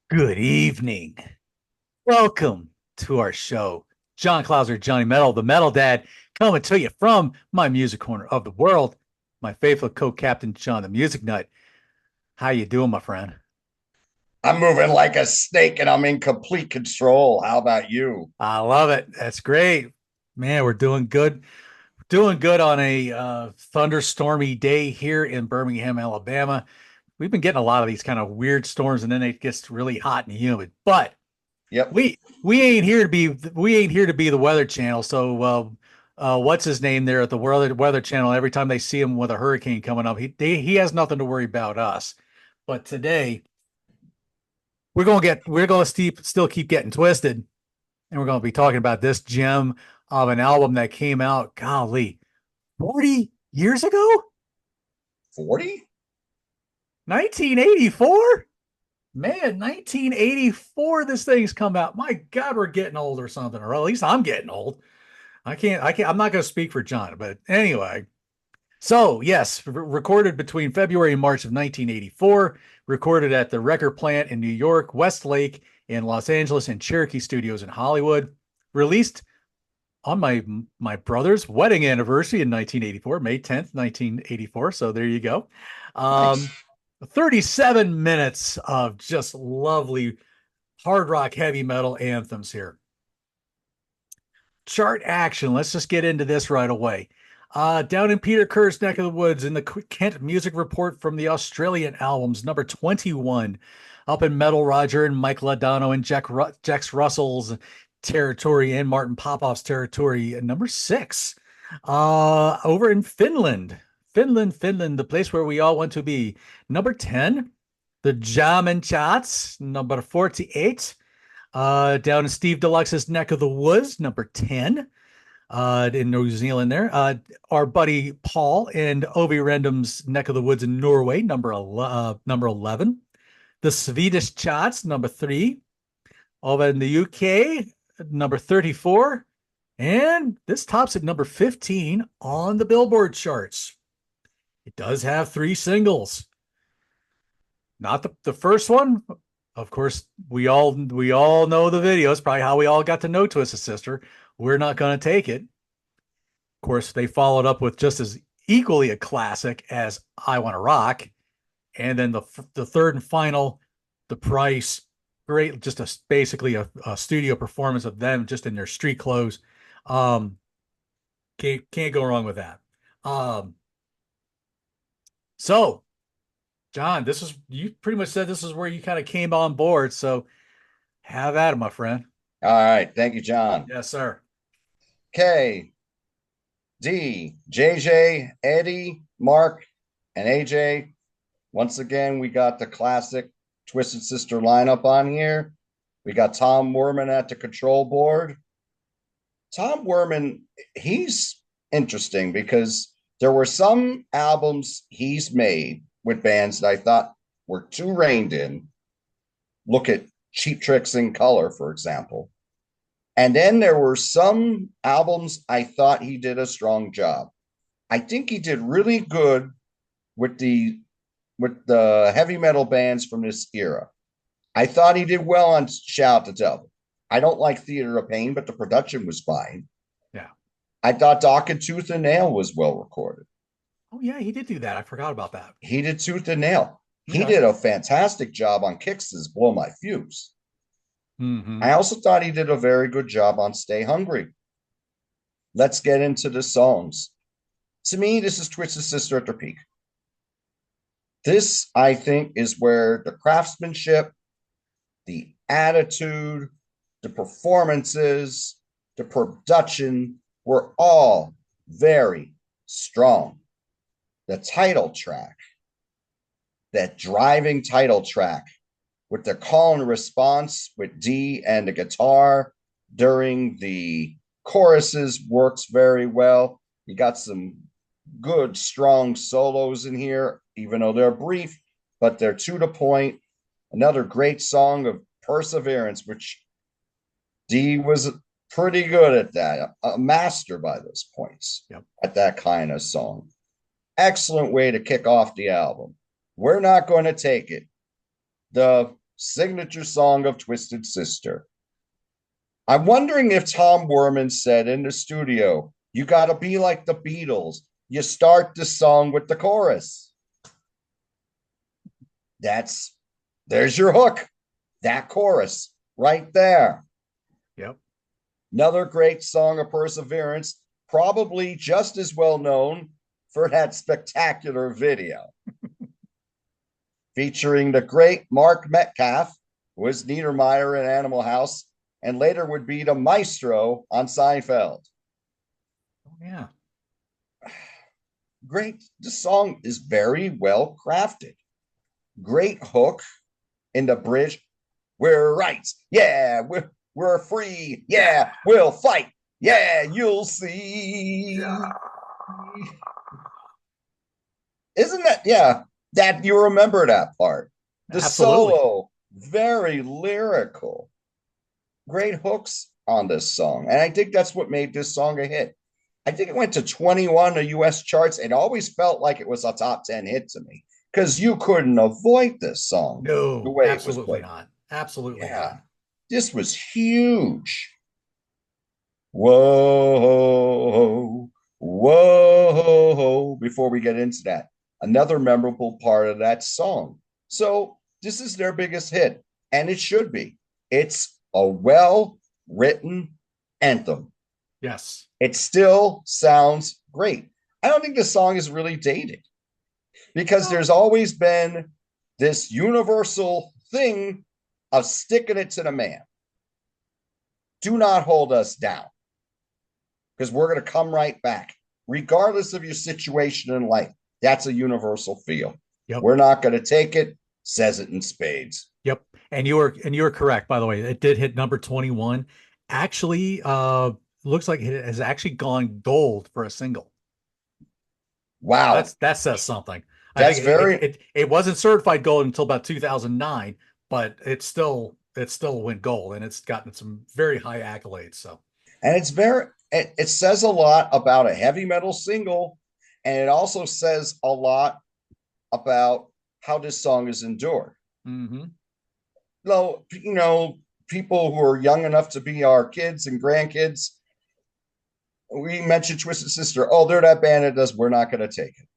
Good evening. Welcome to our show. John Clauser, Johnny Metal, the Metal Dad, coming to you from my music corner of the world. My faithful co-captain, John the Music Nut. How you doing, my friend? I'm moving like a snake and I'm in complete control. How about you? I love it. That's great. Man, we're doing good. Doing good on a thunderstormy day here in Birmingham, Alabama. We've been getting a lot of these kind of weird storms, and then it gets really hot and humid. But Yep. we ain't here to be the Weather Channel. So what's his name there at the Weather Channel? Every time they see him with a hurricane coming up, he has nothing to worry about us. But today we're gonna still keep getting twisted, and we're gonna be talking about this gem of an album that came out, golly, 40 years ago, 40? 1984. Man, 1984, this thing's come out. My God, we're getting old or something, or at least I'm getting old. I'm not going to speak for John, but anyway. So, yes, recorded between February and March of 1984, recorded at the record plant in New York, Westlake in Los Angeles, and Cherokee Studios in Hollywood. Released on my brother's wedding anniversary in 1984, May 10th, 1984. So there you go. Nice. Um, 37 minutes of just lovely hard rock heavy metal anthems here. Chart action. Let's just get into this right away. Down in Peter Kerr's neck of the woods in the Kent Music Report from the Australian albums, number 21. Up in Metal Roger and Mike Ladano and Jax Russell's territory and Martin Popoff's territory, number 6. Over in Finland, the place where we all want to be, number 10. The German Chats, number 48. Down in Steve Deluxe's neck of the woods, number 10, in New Zealand there. Our buddy Paul and Ovi Random's neck of the woods in Norway, number 11. The Swedish charts, number 3. Over in the UK, number 34. And this tops at number 15 on the Billboard charts. It does have 3 singles. Not the first one. Of course, we all know the video. It's probably how we all got to know Twisted Sister. We're not going to take it. Of course, they followed up with just as equally a classic as I Want to Rock, and then the third and final, The Price. Great, just basically a studio performance of them just in their street clothes. Um, can't go wrong with that. Um, so John, this is you pretty much said this is where you kind of came on board. So have at it, my friend. All right. Thank you, John. Yes, sir. K, D, JJ, Eddie, Mark, and AJ. Once again, we got the classic Twisted Sister lineup on here. We got Tom Werman at the control board. Tom Werman, he's interesting because there were some albums he's made with bands that I thought were too reined in. Look at Cheap Tricks in Color, for example. And then there were some albums I thought he did a strong job. I think he did really good with the heavy metal bands from this era. I thought he did well on Shout the Devil. I don't like Theater of Pain, but the production was fine. Yeah. I thought Dock and Tooth and Nail was well recorded. Oh yeah, he did do that. I forgot about that. He did Tooth and Nail. He Okay. did a fantastic job on Kix's Blow My Fuse. Mm-hmm. I also thought he did a very good job on Stay Hungry. Let's get into the songs. To me, this is Twisted Sister at their peak. This, I think, is where the craftsmanship, the attitude, the performances, the production were all very strong. The title track, that driving title track with the call and response with D and the guitar during the choruses works very well. You got some good, strong solos in here, even though they're brief, but they're to the point. Another great song of Perseverance, which D was pretty good at that, a master by those points Yep. at that kind of song. Excellent way to kick off the album. We're not going to take it. The signature song of Twisted Sister. I'm wondering if Tom Werman said in the studio, you got to be like the Beatles. You start the song with the chorus. There's your hook. That chorus right there. Yep. Another great song of perseverance, probably just as well known for that spectacular video. Featuring the great Mark Metcalf, who was Niedermeyer in Animal House, and later would be the maestro on Seinfeld. Oh, yeah. Great. The song is very well crafted. Great hook in the bridge. We're right. Yeah, we're free. Yeah, we'll fight. Yeah, you'll see. Yeah. Isn't that, yeah, that you remember that part? The Absolutely. solo, very lyrical. Great hooks on this song. And I think that's what made this song a hit. I think it went to 21 the US charts. It always felt like it was a top 10 hit to me because you couldn't avoid this song the No, way it was absolutely played. not. Absolutely Yeah, not. this was huge. Whoa, whoa. Before we get into that, another memorable part of that song. So, this is their biggest hit, and it should be. It's a well written anthem. Yes. It still sounds great. I don't think the song is really dated because there's always been this universal thing of sticking it to the man. Do not hold us down because we're going to come right back, regardless of your situation in life. That's a universal feel. Yep. We're not going to take it, says it in spades. Yep. And you were correct, by the way. It did hit number 21. Actually, looks like it has actually gone gold for a single. Wow. That says something. I That's think very, it wasn't certified gold until about 2009, but it still went gold, and it's gotten some very high accolades. So and it's very, it says a lot about a heavy metal single, and it also says a lot about how this song is endured. mhm. Though, you know, people who are young enough to be our kids and grandkids, we mentioned Twisted Sister. Oh, they're that band that does We're Not Gonna Take It.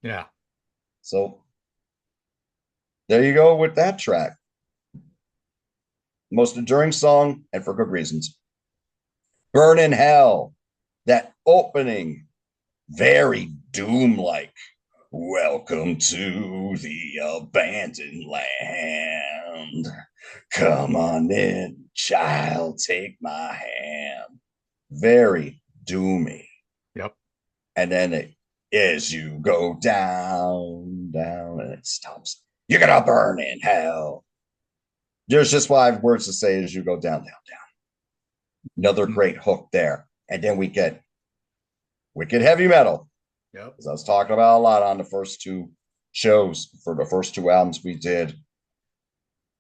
Yeah. So there you go with that track. Most enduring song, and for good reasons. Burn in Hell, that opening, very doom-like. Welcome to the abandoned land. Come on in, child, take my hand. Very doomy. Yep. And then as you go down, down, and it stops. You're gonna burn in hell. There's just 5 words to say as you go down, down, down. Another great hook there. And then we get wicked heavy metal. Yep. As I was talking about a lot on the first 2 shows for the first 2 albums we did.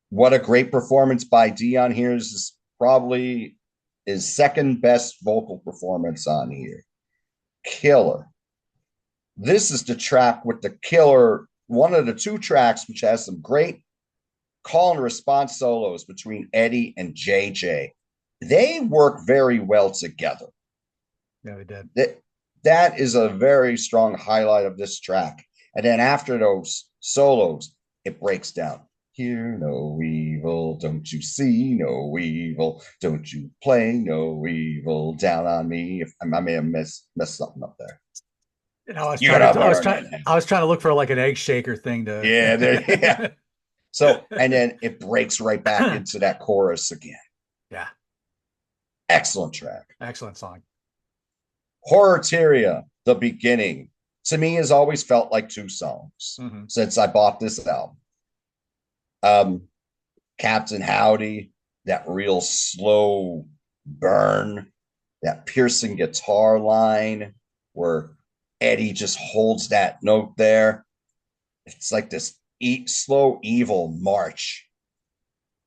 What a great performance by Dion here. This is probably his second best vocal performance on here. Killer. This is the track with the killer, one of the 2 tracks, which has some great call and response solos between Eddie and JJ. They work very well together. Yeah, they did. That is a very strong highlight of this track. And then after those solos, it breaks down. Hear no evil, don't you see no evil, don't you play no evil down on me. If I may have messed something up there. You know, I was trying to look for like an egg shaker thing to. Yeah, yeah. So, and then it breaks right back into that chorus again. Yeah. Excellent track. Excellent song. Horrorteria, the beginning, to me has always felt like 2 songs since I bought this album. Captain Howdy, that real slow burn, that piercing guitar line where Eddie just holds that note there. It's like this slow, evil march.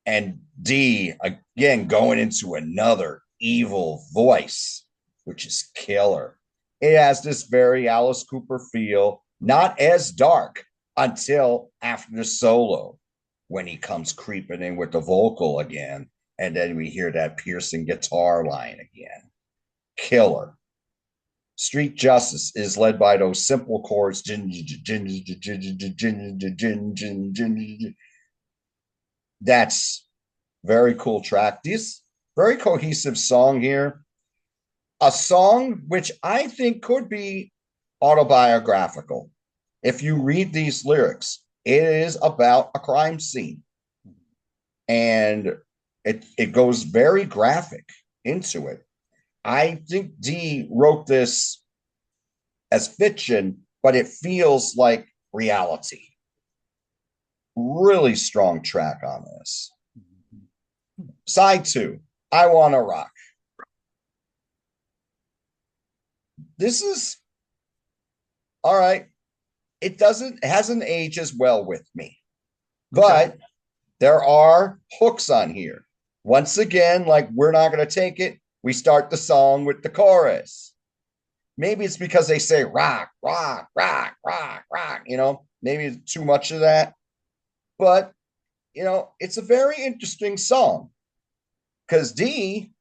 And D, again, going into another evil voice, which is killer. It has this very Alice Cooper feel, not as dark until after the solo. when he comes creeping in with the vocal again, and then we hear that piercing guitar line again. Killer. Street Justice is led by those simple chords. That's very cool track. This very cohesive song here. A song which I think could be autobiographical. If you read these lyrics, it is about a crime scene. And it goes very graphic into it. I think Dee wrote this as fiction, but it feels like reality. Really strong track on this. Side 2, I Wanna Rock. This is all right. It hasn't aged as well with me, but okay, there are hooks on here. Once again, like We're Not Gonna Take It, we start the song with the chorus. Maybe it's because they say rock, rock, rock, rock, rock, maybe it's too much of that. But, it's a very interesting song because Dee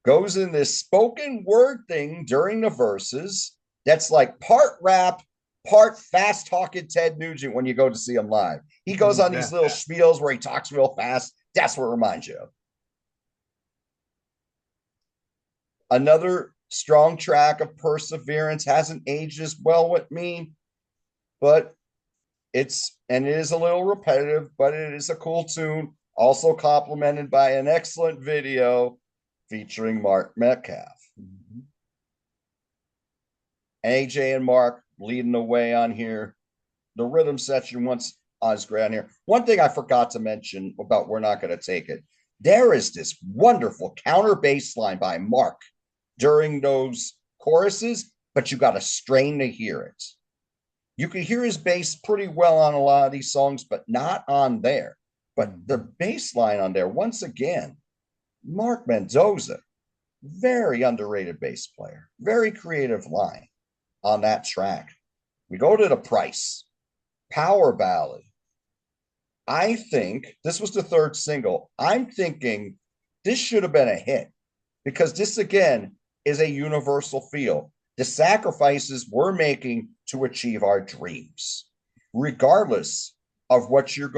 goes in this spoken word thing during the verses that's like part rap, part fast talking Ted Nugent when you go to see him live. He goes on these little spiels where he talks real fast. That's what it reminds you of. Another strong track of Perseverance hasn't aged as well with me, but it is a little repetitive, but it is a cool tune, also complemented by an excellent video featuring Mark Metcalf. Mm-hmm. AJ and Mark leading the way on here. The rhythm section once on his ground here. One thing I forgot to mention about We're Not Gonna Take It. There is this wonderful counter bass line by Mark during those choruses, but you got to strain to hear it. You can hear his bass pretty well on a lot of these songs, but not on there. But the bass line on there, once again, Mark Mendoza, very underrated bass player, very creative line on that track. We go to the price. Power Ballad. I think this was the third single. I'm thinking this should have been a hit because this, again, is a universal feel. The sacrifices we're making to achieve our dreams, regardless of what your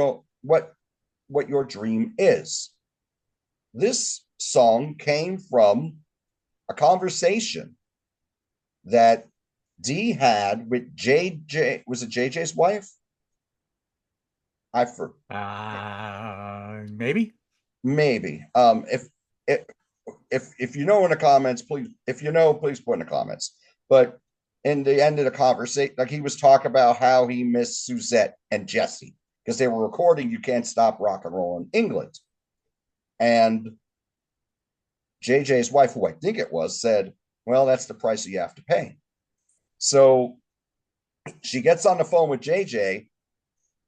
dream is. This song came from a conversation that Dee had with JJ. Was it JJ's wife? Maybe. If you know in the comments, please. If you know, please put in the comments. But in the end of the conversation, like he was talking about how he missed Suzette and Jesse because they were recording "You Can't Stop Rock and Roll" in England, and JJ's wife, who I think it was, said, "Well, that's the price you have to pay." So she gets on the phone with JJ,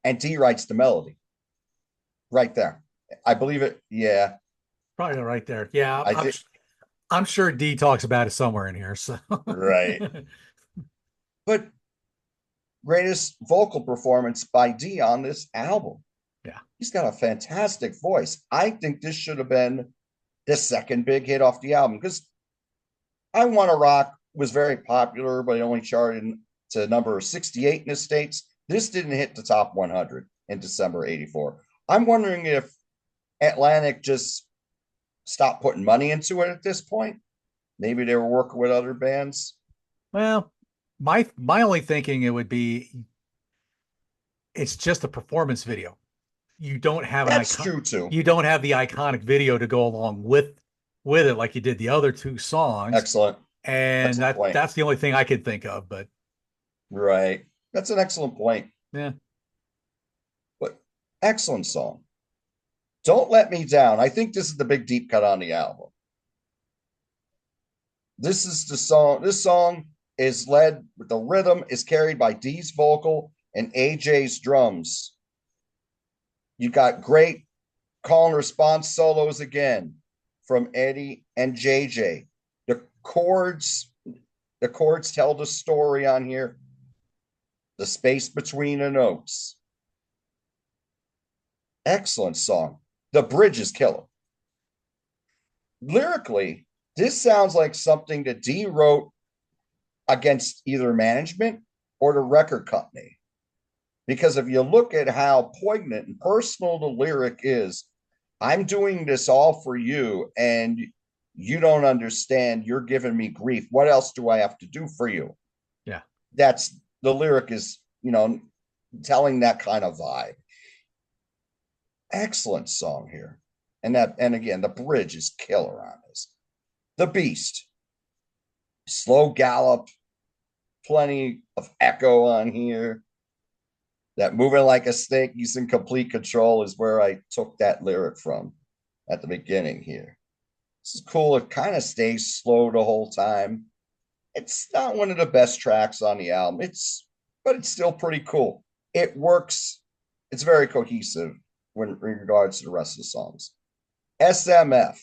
and Dee writes the melody right there. I believe it. Yeah. Probably right there. Yeah. I'm sure Dee talks about it somewhere in here. So right. But greatest vocal performance by Dee on this album. Yeah. He's got a fantastic voice. I think this should have been the second big hit off the album because I Wanna Rock was very popular, but it only charted to number 68 in the States. This didn't hit the top 100 in December 84. I'm wondering if Atlantic just stopped putting money into it at this point. Maybe they were working with other bands. Well, my only thinking it would be it's just a performance video. You don't have That's true too. You don't have the iconic video to go along with it like you did the other two songs. Excellent. And that's the only thing I could think of, but right. That's an excellent point. Yeah. But excellent song. Don't Let Me Down. I think this is the big deep cut on the album. This is the song. This song is led with the rhythm is carried by Dee's vocal and AJ's drums. You got great call and response solos again from Eddie and JJ. The chords tell the story on here. The space between the notes. Excellent song. The bridge is killer. Lyrically, this sounds like something that D wrote against either management or the record company. Because if you look at how poignant and personal the lyric is, I'm doing this all for you, and you don't understand. You're giving me grief. What else do I have to do for you? Yeah. That's the lyric is, telling that kind of vibe. Excellent song here. And again, the bridge is killer on this. The Beast, slow gallop, plenty of echo on here. That moving like a snake, he's in complete control is where I took that lyric from at the beginning here. This is cool. It kind of stays slow the whole time. It's not one of the best tracks on the album. But it's still pretty cool. It works. It's very cohesive when in regards to the rest of the songs. SMF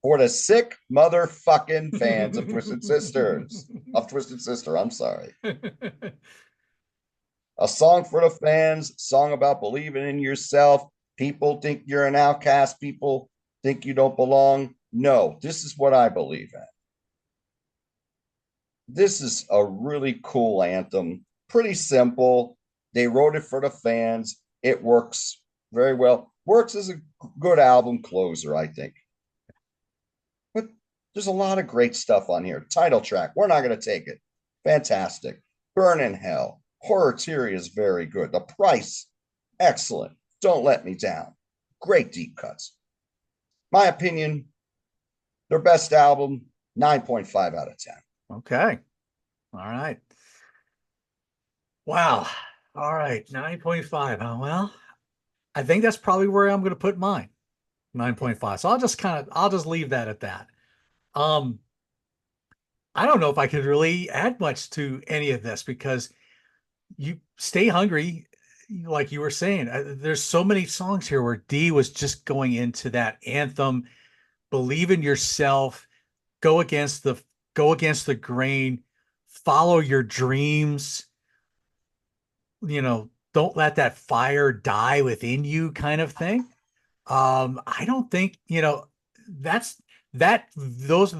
for the sick motherfucking fans of Twisted Sister. I'm sorry. A song for the fans, song about believing in yourself. People think you're an outcast. People think you don't belong. No, this is what I believe in. This is a really cool anthem. Pretty simple. They wrote it for the fans. It works very well. Works as a good album closer, I think. But there's a lot of great stuff on here. Title track, we're not going to take it. Fantastic. Burn in Hell. Horror Theory is very good. The Price, excellent. Don't Let Me Down. Great deep cuts. My opinion, their best album, 9.5 out of 10. Okay. All right. Wow. All right. 9.5. Oh, well, I think that's probably where I'm going to put mine. 9.5. So I'll just leave that at that. Um, I don't know if I could really add much to any of this because you stay hungry, like you were saying. There's so many songs here where D was just going into that anthem, believe in yourself, go against the grain, follow your dreams, don't let that fire die within you kind of thing. I don't think, that's those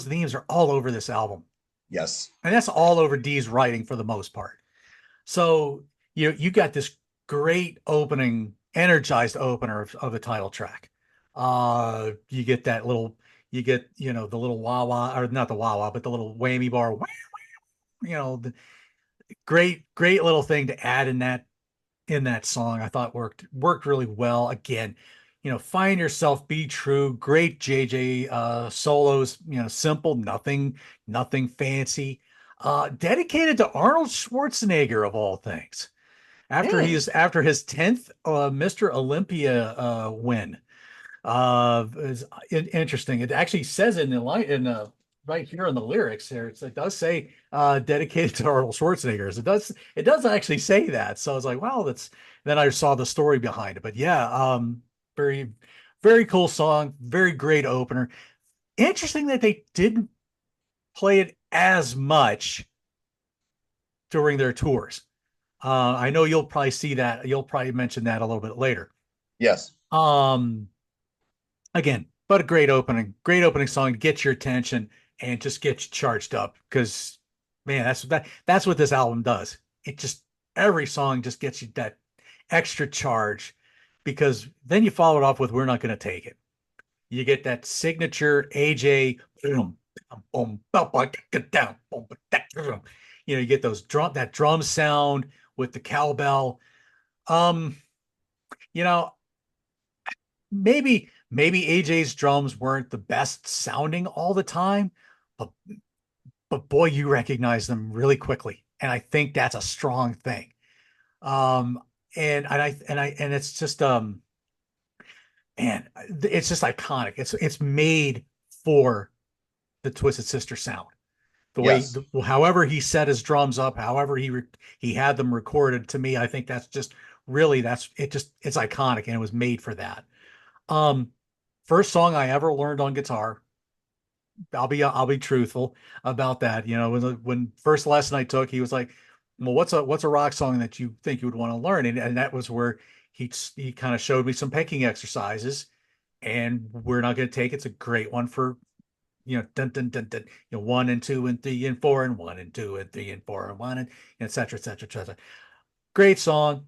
themes are all over this album. Yes. And that's all over D's writing for the most part. So you got this great opening, energized opener of the title track. You get that little, the little wah wah, or not the wah wah, but the little whammy bar. The great little thing to add in that song. I thought worked really well. Again, find yourself, be true. Great JJ solos. Simple, nothing fancy. Dedicated to Arnold Schwarzenegger of all things. After his 10th Mr. Olympia win. Is interesting. It actually says in the line right here in the lyrics here. It does say dedicated to Arnold Schwarzenegger. It does actually say that. So I was like, well, then I saw the story behind it. But yeah, very, very cool song, very great opener. Interesting that they didn't play it as much during their tours. I know you'll probably see that. You'll probably mention that a little bit later. Yes. Again, but a great opening song to get your attention and just get you charged up because, man, that's what this album does. It just every song just gets you that extra charge because then you follow it off with "We're Not Gonna Take It." You get that signature AJ boom, boom, down, boom, you get that drum sound with the cowbell. Um, you know, maybe AJ's drums weren't the best sounding all the time, but boy, you recognize them really quickly, and I think that's a strong thing. Um, and it's just and it's just iconic. It's made for the Twisted Sister sound. Yes. However he set his drums up, however he had them recorded. To me, I think that's just really it's iconic, and it was made for that. Um, First song I ever learned on guitar. I'll be truthful about that. When first lesson I took, he was like, well, what's a rock song that you think you would want to learn? And that was where he kind of showed me some picking exercises, and we're not going to take. It's a great one for dun dun dun dun, 1 and 2 and 3 and 4 and 1 and 2 and 3 and 4 and one and et cetera, et cetera, et cetera. Great song.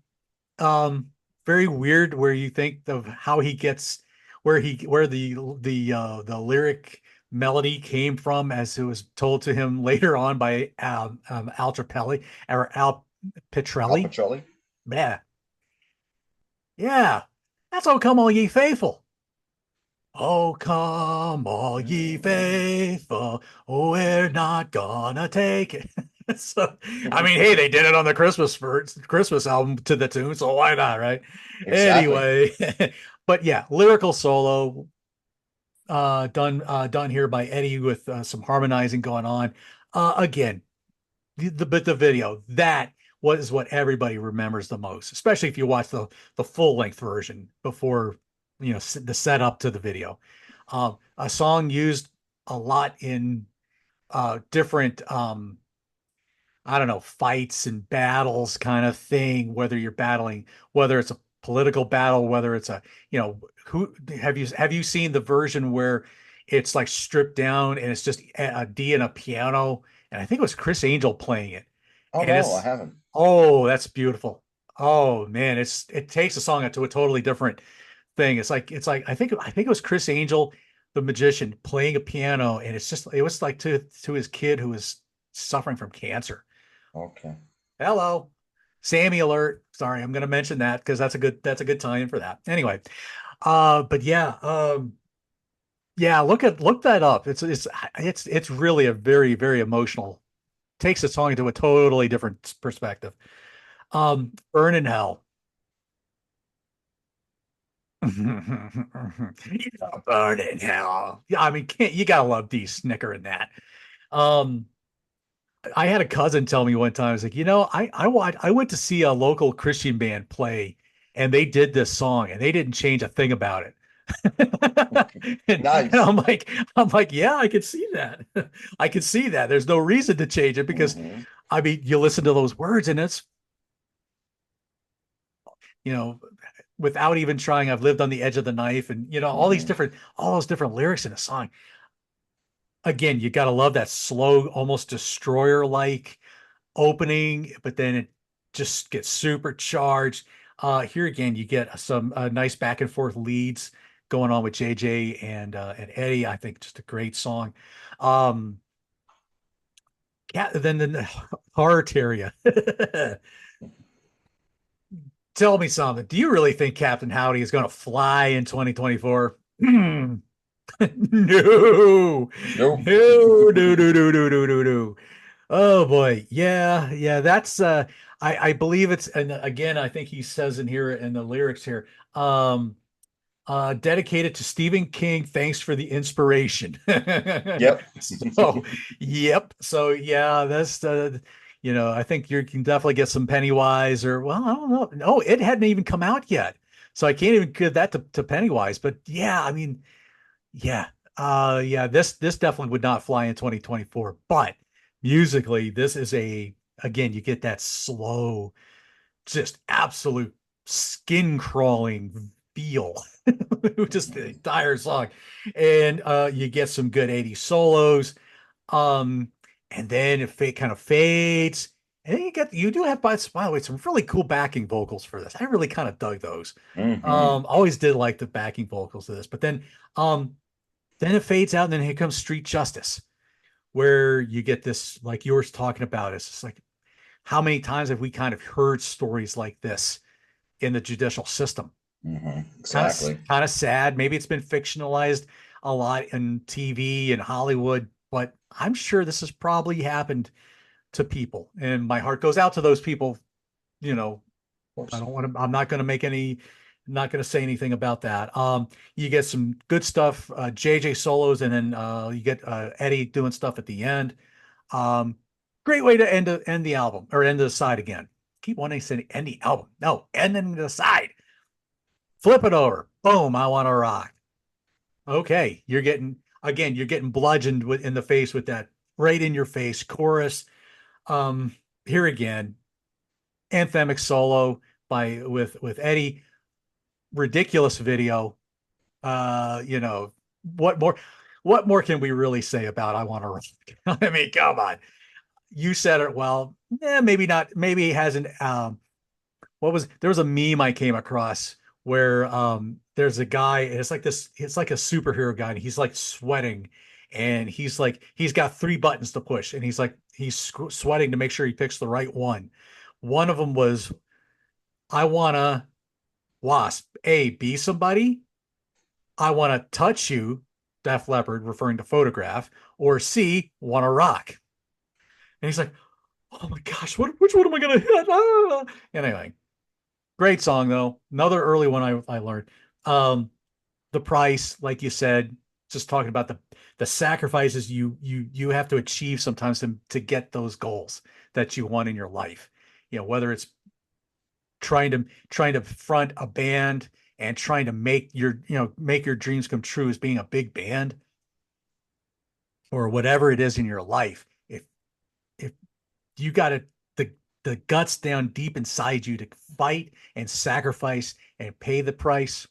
Um, Very weird where you think of how he gets where the lyric melody came from, as it was told to him later on by Al Trapelli or Al Al Pitrelli. Pacioli. Yeah, yeah. That's "Oh Come All Ye Faithful." Oh, come all ye faithful. Oh, we're not gonna take it. So, I mean, hey, they did it on the Christmas album to the tune, so why not, right? Exactly. Anyway, but yeah, lyrical solo done here by Eddie with some harmonizing going on. Again, but the video that was what everybody remembers the most, especially if you watch the full length version before the setup to the video. A song used a lot in different I don't know, fights and battles kind of thing, whether you're battling, whether it's a political battle, whether it's a, who have you seen the version where it's like stripped down and it's just a D and a piano? And I think it was Chris Angel playing it. Oh And no, I haven't. oh, that's beautiful. Oh man, it takes a song to a totally different thing. It's like I think it was Chris Angel, the magician, playing a piano, and it was like to his kid who was suffering from cancer. Okay. Hello, Sammy alert. Sorry, I'm going to mention that because that's a good tie-in for that. Anyway, but yeah, yeah, look that up. It's really a very very emotional. Takes the song into a totally different perspective. Burn in Hell. Burn in Hell. Yeah, I mean, can't you gotta love D Snicker in that. Um, I had a cousin tell me one time, I was like, I went to see a local Christian band play, and they did this song, and they didn't change a thing about it. And Nice. I'm like, yeah, I could see that. I could see that. There's no reason to change it because, Hmm. I mean, you listen to those words, and it's, you know, without even trying. I've lived on the edge of the knife, and Hmm. all those different lyrics in a song. Again, you got to love that slow, almost destroyer like opening, but then it just gets supercharged. Here again, you get some nice back and forth leads going on with JJ and Eddie. I think just a great song. Um, yeah, then the Horror Terrier. Tell me something. Do you really think Captain Howdy is going to fly in 2024? No, no, Nope. no, no, no, no, no, no, no. Oh boy. Yeah, yeah, that's I believe it's, and again, I think he says in here in the lyrics here, um dedicated to Stephen King. Thanks for the inspiration. Yep. So, yep. So yeah, that's I think you can definitely get some Pennywise, or well, I don't know. No, it hadn't even come out yet. So I can't even give that to Pennywise. But yeah, I mean, yeah. Yeah, this definitely would not fly in 2024. But musically, this is again, you get that slow, just absolute skin crawling feel. Just the Mhm. entire song. And you get some good 80s solos. Um, and then it kind of fades. And then you do have, by the way, some really cool backing vocals for this. I really kind of dug those. Mhm. Always did like the backing vocals of this. But then it fades out, and then here comes Street Justice, where you get this, like you were talking about. It's just like, how many times have we kind of heard stories like this in the judicial system? Mhm. Kind of Exactly. kind of sad. Maybe it's been fictionalized a lot in TV and Hollywood, but I'm sure this has probably happened to people. And my heart goes out to those people. You know, Of I course. don't want to, I'm not going to make any, not going to say anything about that. You get some good stuff, JJ solos, and then you get Eddie doing stuff at the end. Um, Great way to end the album, or end the side again. Keep wanting to say end the album. No, ending the side. Flip it over. Boom, I want to rock. Okay, you're getting bludgeoned in the face with that, right in your face chorus. Um, Here again. anthemic solo by with Eddie, ridiculous video. You know, what more what more can we really say about I Want to Rock? I mean, come on. You said it well. Maybe not. Maybe he hasn't. What was there was a meme I came across where there's a guy, and it's like this, it's like a superhero guy, and he's like sweating, and he's got three buttons to push, and he's sweating to make sure he picks the right one. One of them was I wanna wasp, A, be somebody, I wanna touch you, Def Leppard referring to photograph, or C, wanna rock. And he's like, oh my gosh, which one am I gonna hit? Ah! Anyway, great song though. Another early one I learned. Um, the price, like you said, just talking about the sacrifices you have to achieve sometimes to get those goals that you want in your life. You know, whether it's trying to front a band and trying to make your dreams come true as being a big band, or whatever it is in your life. If you got the guts down deep inside you to fight and sacrifice and pay the price.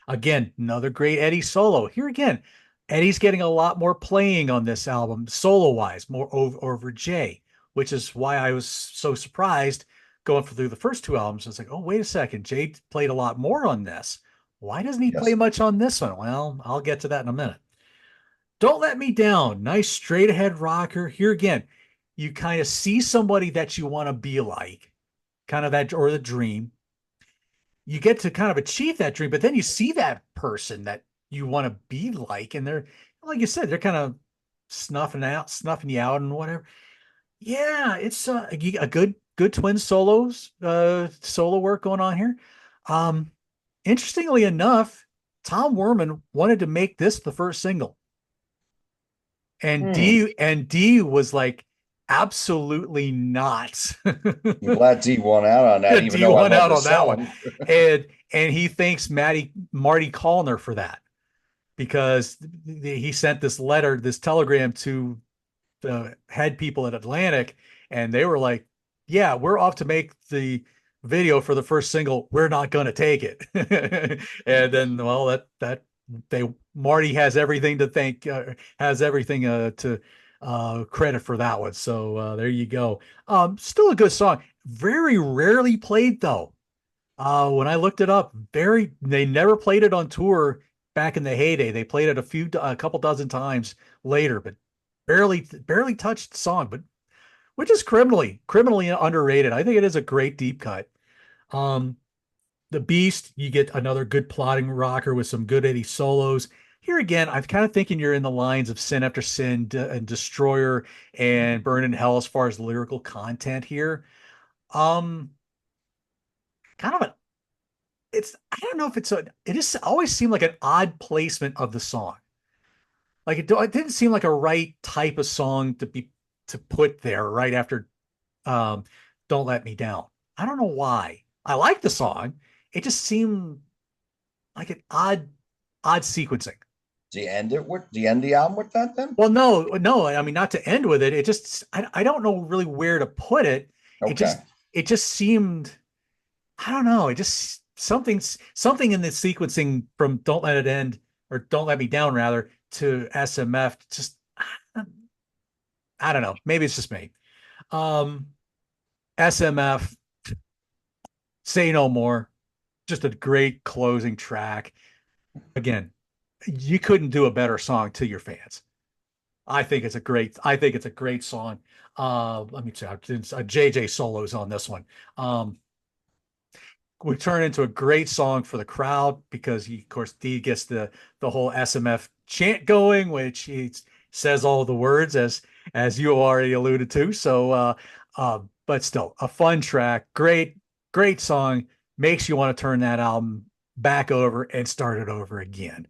Again, another great Eddie solo. Here again, Eddie's getting a lot more playing on this album, solo wise, more over Jay, which is why I was so surprised going through the first two albums. I was like, oh, wait a second. Jay played a lot more on this. Why doesn't he play Yes. much on this one? Well, I'll get to that in a minute. Don't Let Me Down. Nice straight ahead rocker. Here again, you kind of see somebody that you want to be like, kind of that, or the dream. You get to kind of achieve that dream, but then you see that person that you want to be like, and they're, like you said, they're kind of snuffing you out and whatever. Yeah, it's a good twin solo work going on here. Um, Interestingly enough, Tom Werman wanted to make this the first single. And Hmm. D was like, absolutely not. I'm glad D won out on that, even D though I won love out the on that one. song. And he thanks Marty Callner for that, because he sent this letter, this telegram to the head people at Atlantic, and they were like, yeah, we're off to make the video for the first single. We're not going to take it. And then, well, that they Marty has everything to thank, has everything to credit for that one. So there you go. Still a good song. Very rarely played though. When I looked it up, they never played it on tour back in the heyday. They played it a couple dozen times later, but barely touched the song, but which is criminally underrated. I think it is a great deep cut. Um, the Beast, you get another good plotting rocker with some good Eddie solos. Here again, I'm kind of thinking you're in the lines of Sin After Sin and Destroyer and Burn in Hell as far as lyrical content here. Um, Kind of an I don't know if it just always seemed like an odd placement of the song. Like it didn't seem like a right type of song to put there right after um, Don't Let Me Down. I don't know why. I like the song. It just seemed like an odd sequencing. Do you end the album with that then? Well, no, I mean not to end with it. It just I don't know really where to put it. It Okay. just it just seemed, I don't know. It just something in the sequencing from Don't Let It End, or Don't Let Me Down rather, to SMF. Just I don't know. Maybe it's just me. Um, SMF, Say No More, just a great closing track. Again, you couldn't do a better song to your fans. I think it's a great song. Let me check. JJ solos on this one. Would turn into a great song for the crowd because of course, D gets the whole SMF chant going, which he says all the words as you already alluded to. So, but still, a fun track, great song, makes you want to turn that album back over and start it over again.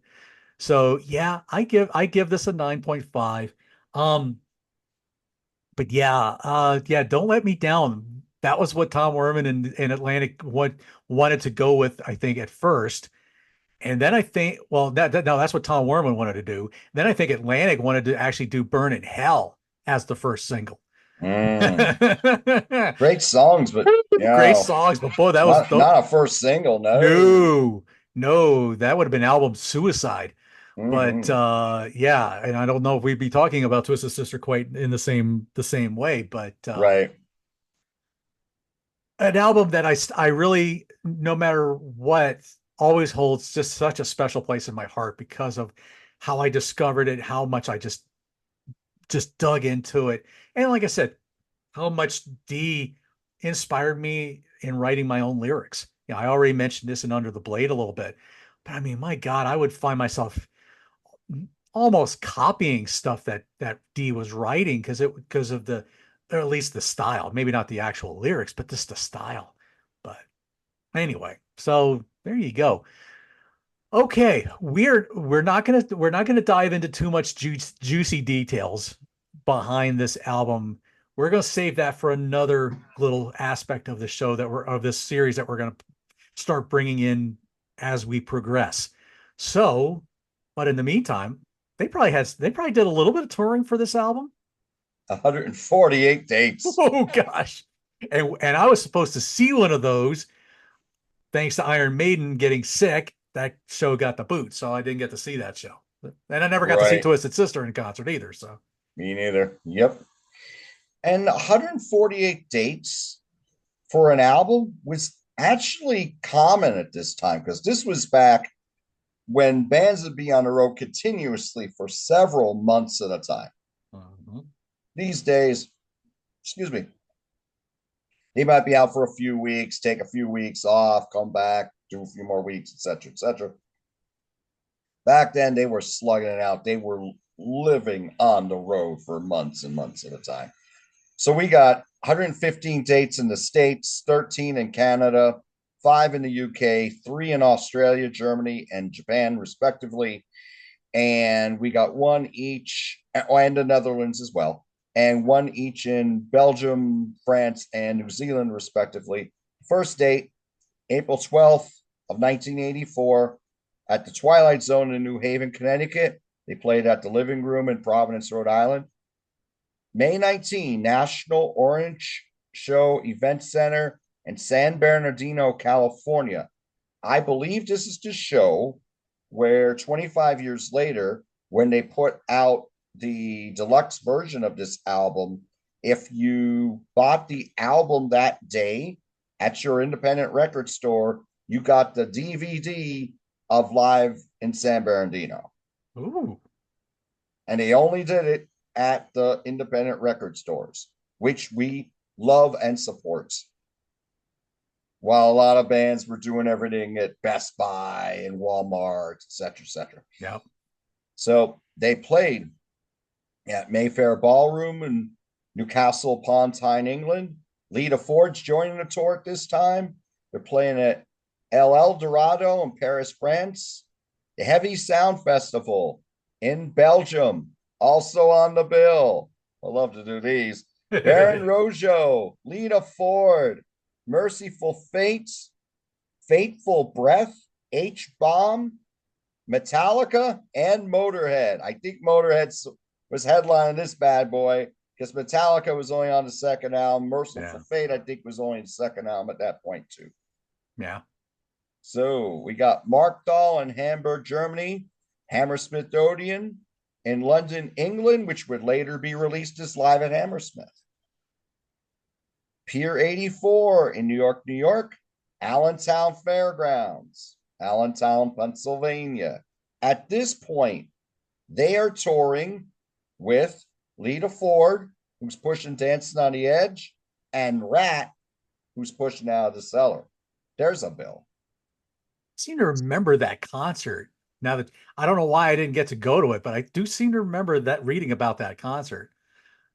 So yeah, I give this a 9.5. Um, but yeah, Don't Let Me Down. That was what Tom Werman and Atlantic wanted to go with, I think, at first. And then I think, well, no, that's what Tom Werman wanted to do. Then I think Atlantic wanted to actually do Burn in Hell as the first single. Mm. Great songs, but Great songs, but boy, that was not a first single. No. no, no, that would have been album suicide. But Hmm. yeah, and I don't know if we'd be talking about Twisted Sister quite in the same way, but Right. an album that I really, no matter what, always holds just such a special place in my heart because of how I discovered it, how much I just dug into it, and like I said, how much D inspired me in writing my own lyrics. I already mentioned this in Under the Blade a little bit, but I mean, my God, I would find myself almost copying stuff that D was writing because of the, or at least the style, maybe not the actual lyrics, but just the style. But anyway, so there you go. Okay, we're not gonna dive into too much juicy details behind this album. We're gonna save that for another little aspect of the show that we're of this series that we're gonna start bringing in as we progress. So, but in the meantime, they probably did a little bit of touring for this album. 148 dates. Oh gosh. And I was supposed to see one of those thanks to Iron Maiden getting sick. That show got the boot, so I didn't get to see that show. And I never got to see Right. Twisted Sister in concert either. So Me neither. Yep. And 148 dates for an album was actually common at this time because this was back when bands would be on the road continuously for several months at a time. mhm. These days, excuse me, they might be out for a few weeks, take a few weeks off, come back, do a few more weeks, etc., etc. Back then, they were slugging it out. They were living on the road for months and months at a time. So we got 115 dates in the States, 13 in Canada, 5 in the UK, 3 in Australia, Germany, and Japan, respectively. And we got one each, and the Netherlands as well, and one each in Belgium, France, and New Zealand, respectively. First date, April 12th of 1984 at the Twilight Zone in New Haven, Connecticut. They played at the Living Room in Providence, Rhode Island. May 19, National Orange Show Event Center in San Bernardino, California. I believe this is the show where 25 years later, when they put out the deluxe version of this album, if you bought the album that day at your independent record store, you got the DVD of Live in San Bernardino. Ooh, And they only did it at the independent record stores, which we love and support. While a lot of bands were doing everything at Best Buy and Walmart, et cetera, et cetera. yeah. So they played at Mayfair Ballroom in Newcastle upon Tyne, England. Lita Ford's joining the tour at this time. They're playing at El Dorado in Paris, France. The Heavy Sound Festival in Belgium, also on the bill. I love to do these. Baron Rojo, Lita Ford, Merciful Fates, Fateful Breath, H Bomb, Metallica, and Motorhead. I think Motorhead was headlining this bad boy because Metallica was only on the second album. Yeah, Merciful Fate, I think, was only the second album at that point, too. yeah. So we got Mark Dahl in Hamburg, Germany, Hammersmith Odeon in London, England, which would later be released as Live at Hammersmith. Pier 84 in New York, New York, Allentown Fairgrounds, Allentown, Pennsylvania. At this point, they are touring with Lita Ford, who's pushing Dancing on the Edge, and Rat, who's pushing Out of the Cellar. There's a bill. Seem to remember that concert. Now that I don't know why I didn't get to go to it, but I do seem to remember that reading about that concert.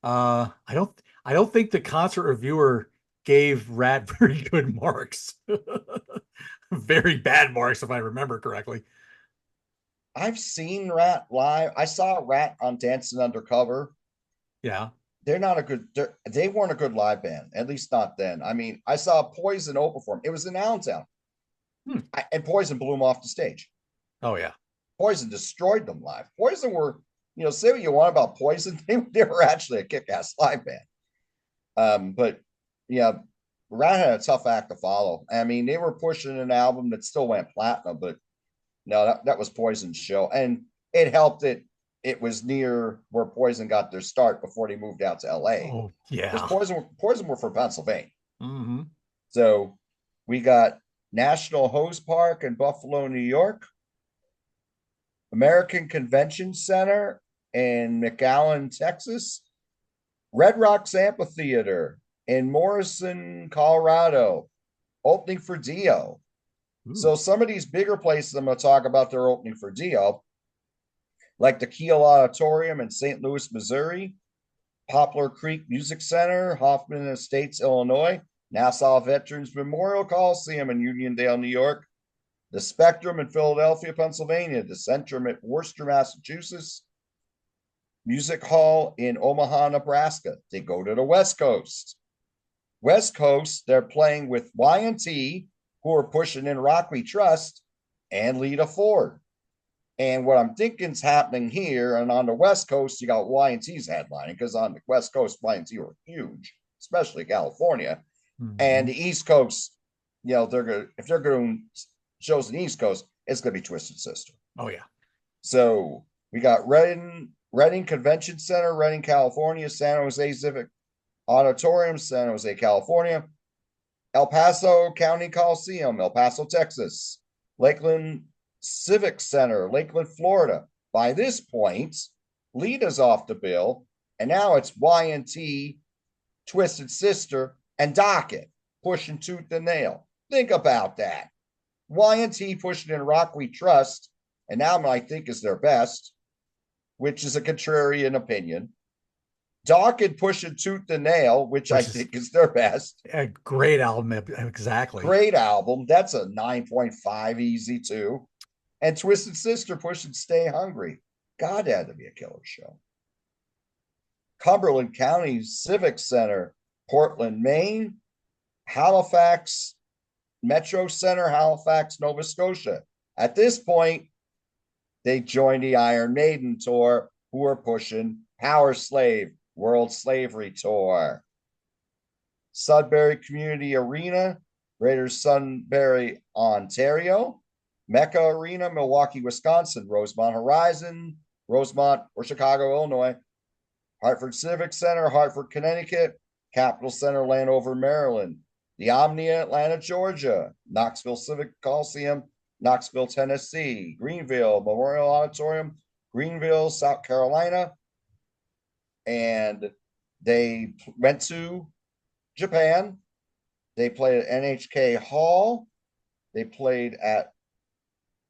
I don't think the concert reviewer gave Rat very good marks. Very bad marks, if I remember correctly. I've seen Rat live. I saw Rat on Dancing Undercover. Yeah. They're not a good. They weren't a good live band, at least not then. I mean, I saw Poison open for them. It was in Allentown, Hmm. and Poison blew them off the stage. Oh yeah. Poison destroyed them live. Poison were, say what you want about Poison, they were actually a kick-ass live band. But yeah, Rat had a tough act to follow. I mean, they were pushing an album that still went platinum, but no, that was Poison's show. And it helped that it was near where Poison got their start before they moved out to LA. Oh, Because yeah. Poison were from Pennsylvania. Hmm. So we got National Hose Park in Buffalo, New York, American Convention Center in McAllen, Texas, Red Rocks Amphitheater in Morrison, Colorado, opening for Dio. Ooh. So some of these bigger places I'm going to talk about, they're opening for Dio, like the Kiel Auditorium in St. Louis, Missouri, Poplar Creek Music Center, Hoffman Estates, Illinois, Nassau Veterans Memorial Coliseum in Uniondale, New York, the Spectrum in Philadelphia, Pennsylvania, the Centrum at Worcester, Massachusetts, Music Hall in Omaha, Nebraska. They go to the West Coast. West Coast, they're playing with Y&T, who are pushing in Rock We Trust, and Lita Ford. And what I'm thinking is happening here, and on the West Coast, you got Y&T's headlining, because on the West Coast, Y&T were huge, especially California. And Hmm. the East Coast, if they're going shows in the East Coast, it's gonna be Twisted Sister. Oh, yeah. So we got Reading Convention Center, Reading, California, San Jose Civic Auditorium, San Jose, California, El Paso County Coliseum, El Paso, Texas, Lakeland Civic Center, Lakeland, Florida. By this point, Lita's off the bill, and now it's Y&T, Twisted Sister, and Docket pushing tooth and nail. Think about that. Y&T pushing in Rock We Trust, and now I think is their best, which is a contrarian opinion. Docket pushing tooth and nail, which I Which is think is their best. a great album. Exactly. Great album. That's a 9.5 easy too. And Twisted Sister pushing Stay Hungry. God, that had to be a killer show. Cumberland County Civic Center, Portland, Maine, Halifax Metro Center, Halifax, Nova Scotia. At this point, they joined the Iron Maiden tour, who are pushing Power Slave, World Slavery Tour. Sudbury Community Arena, Greater Sudbury, Ontario. Mecca Arena, Milwaukee, Wisconsin. Rosemont Horizon, Rosemont or Chicago, Illinois. Hartford Civic Center, Hartford, Connecticut. Capitol Center, Landover, Maryland. The Omnia, Atlanta, Georgia. Knoxville Civic Coliseum, Knoxville, Tennessee. Greenville Memorial Auditorium, Greenville, South Carolina. And they went to Japan. They played at NHK Hall. They played at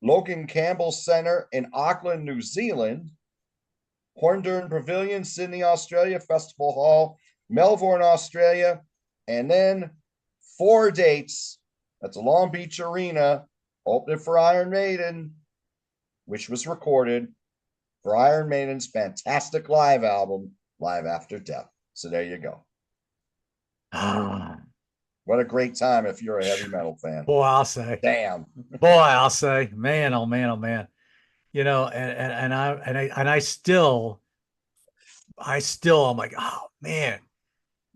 Logan Campbell Center in Auckland, New Zealand. Horndern Pavilion, Sydney, Australia. Festival Hall, Melbourne, Australia. And then 4 dates at the Long Beach Arena, opening for Iron Maiden, which was recorded for Iron Maiden's fantastic live album, Live After Death. So there you go. Ah, What a great time if you're a heavy metal fan. boy, I'll say. Damn. Boy, I'll say. Man, oh man, oh man. And I still I'm like, oh man,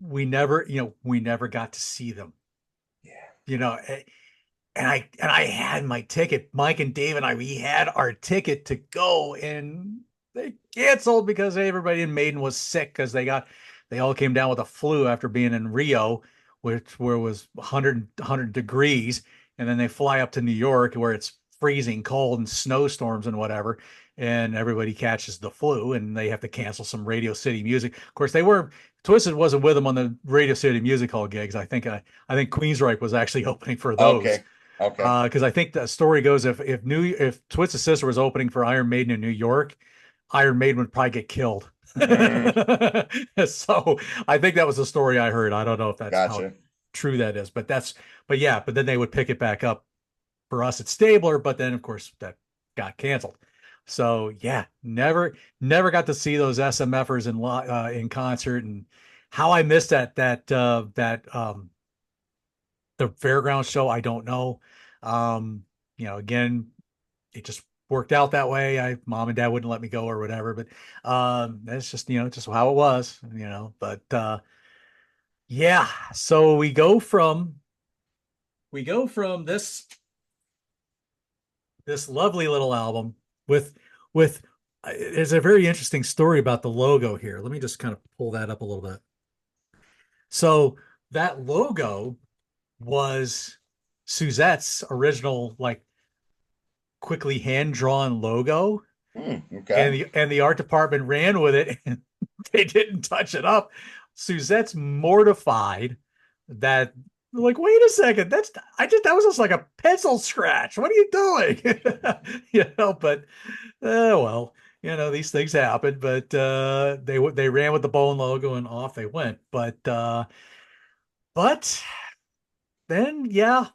we never got to see them. Yeah. You know, and I had my ticket. Mike and Dave and we had our ticket to go, and they canceled because everybody in Maiden was sick because they all came down with a flu after being in Rio, where it was 100 degrees, and then they fly up to New York where it's freezing cold and snowstorms and whatever, and everybody catches the flu, and they have to cancel some Radio City Music. Of course, they were Twisted wasn't with them on the Radio City Music Hall gigs. I think Queensryche was actually opening for those. Okay. Okay. Because I think the story goes if Twisted Sister was opening for Iron Maiden in New York, Iron Maiden would probably get killed. Mm, So I think that was the story I heard. I don't know if that's how gotcha. true that is, but then they would pick it back up for us at Stabler, but then of course that got canceled. So yeah, never got to see those SMFers in concert, and how I missed that the fairground show, I don't know. Again, it just worked out that way. Mom and dad wouldn't let me go or whatever, but that's just how it was. But Yeah. So we go from this lovely little album with there's a very interesting story about the logo here. Let me just kind of pull that up a little bit. So that logo was Suzette's original, like, quickly hand-drawn logo, and Okay. the art department ran with it and they didn't touch it up. Suzette's mortified that, like, wait a second, that was just like a pencil scratch. What are you doing? But well, these things happen. But they ran with the Bone logo and off they went. But then, yeah,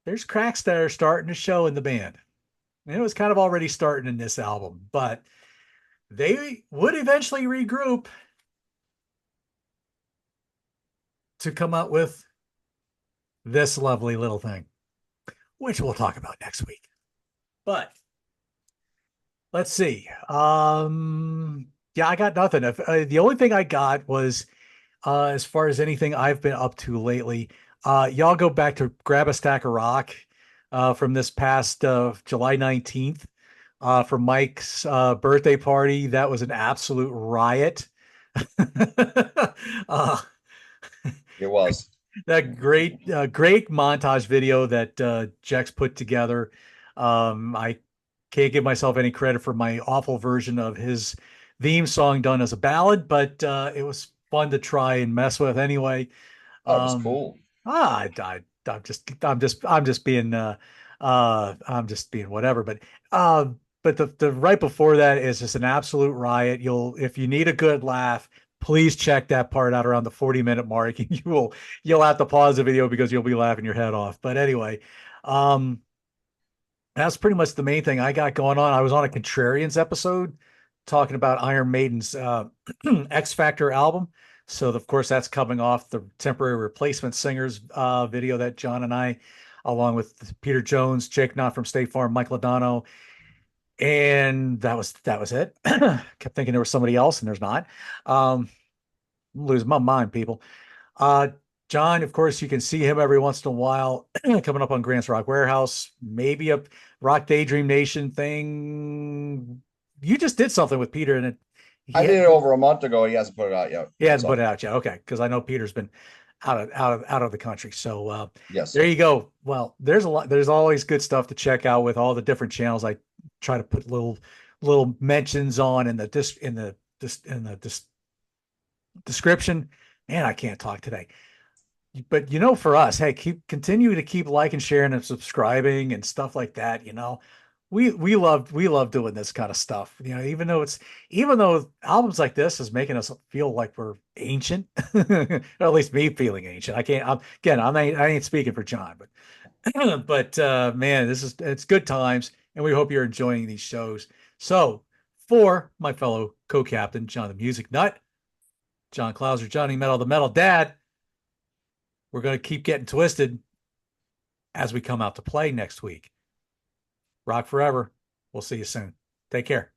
there's cracks that are starting to show in the band. And it was kind of already starting in this album, but they would eventually regroup to come out with this lovely little thing, which we'll talk about next week. But let's see. Yeah, I got nothing. The only thing I got was, as far as anything I've been up to lately, y'all go back to Grab a Stack of Rock from this past July 19th, for Mike's birthday party. That was an absolute riot. uh, It was. that great montage video that Jex put together. I can't give myself any credit for my awful version of his theme song done as a ballad, but it was fun to try and mess with anyway. Oh, it was Um, cool. I'm just being whatever. But the right before that is just an absolute riot. If you need a good laugh, please check that part out around the 40-minute mark, and you'll have to pause the video because you'll be laughing your head off. But anyway, um, that's pretty much the main thing I got going on. I was on a Contrarians episode talking about Iron Maiden's X Factor album. So of course that's coming off the temporary replacement singers video that John and I, along with Peter Jones, Jake Knott from State Farm, Mike Ladano, and that was it. Kept thinking there was somebody else, and there's not. I'm losing my mind, people. Uh, John, of course, you can see him every once in a while coming up on Grant's Rock Warehouse, maybe a Rock Daydream Nation thing. You just did something with Peter, and he I did had, it over a month ago. He hasn't put it out yet. he hasn't put So, it out yet. Okay, because I know Peter's been out of the country. So yes. there you go. Well, there's a lot. There's always good stuff to check out with all the different channels. I try to put little mentions on in the dis in the dis in the dis description. Man, I can't talk today. But for us, hey, continue to keep liking, sharing, and subscribing and stuff like that. We love doing this kind of stuff. Even though albums like this is making us feel like we're ancient, or at least me feeling ancient. I can't. I ain't speaking for John, but man, it's good times, and we hope you're enjoying these shows. So, for my fellow co-captain, John the Music Nut, John Clauser, Johnny Metal, the Metal Dad, we're going to keep getting twisted as we come out to play next week. Rock forever. We'll see you soon. Take care.